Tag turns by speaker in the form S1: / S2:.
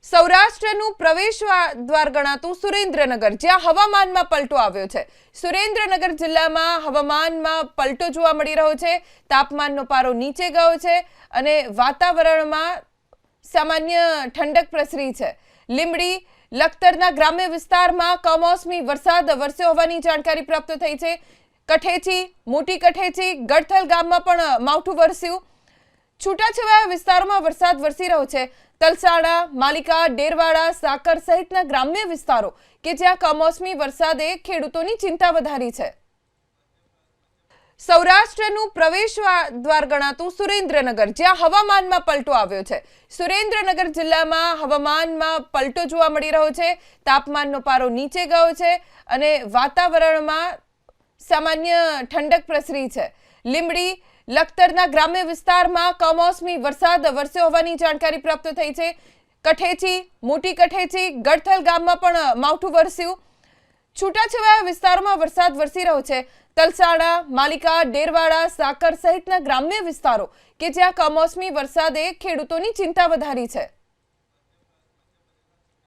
S1: સૌરાષ્ટ્રનું પ્રવેશદ્વાર ગણાતું સુરેન્દ્રનગર, જ્યાં હવામાનમાં પલટો આવ્યો છે। સુરેન્દ્રનગર જિલ્લામાં હવામાનમાં પલટો જોવા મળી રહ્યો છે। તાપમાનનો પારો નીચે ગયો છે અને વાતાવરણમાં સામાન્ય ઠંડક પ્રસરી છે। લીંબડી લખતરના ગ્રામ્ય વિસ્તારમાં કમોસમી વરસાદ વરસ્યો હોવાની જાણકારી પ્રાપ્ત થઈ છે। કઠેચી, મોટી કઠેચી, ગડથલ ગામમાં પણ માવઠું વરસ્યું। છૂટાછવાયા વિસ્તારોમાં વરસાદ વરસી રહ્યો છે। તલસાણા, માલિકા, ડેરવાડા, સાકર સહિતના ગ્રામ્ય વિસ્તારો કે જ્યાં કમોસમી વરસાદે ખેડૂતોની ચિંતા વધારી છે। સૌરાષ્ટ્રનું પ્રવેશદ્વાર ગણાતું સુરેન્દ્રનગર, જ્યાં હવામાનમાં પલટો આવ્યો છે। સુરેન્દ્રનગર જિલ્લામાં હવામાનમાં પલટો જોવા મળી રહ્યો છે। તાપમાનનો પારો નીચે ગયો છે અને વાતાવરણમાં સામાન્ય ઠંડક પ્રસરી છે। લીંબડી લખતરના ગ્રામ્ય વિસ્તારમાં કમોસમી વરસાદ વરસ્યો હોવાની જાણકારી પ્રાપ્ત થઈ છે। કઠેચી, મોટી કઠેચી, ગડથલ ગામમાં પણ માવઠું વરસ્યું। છૂટાછવાયા વિસ્તારોમાં વરસાદ વરસી રહ્યો છે। તલસાણા, માલિકા, ડેરવાડા, સાકર સહિતના ગ્રામ્ય વિસ્તારો કે જ્યાં કમોસમી વરસાદે ખેડૂતોની ચિંતા વધારી છે।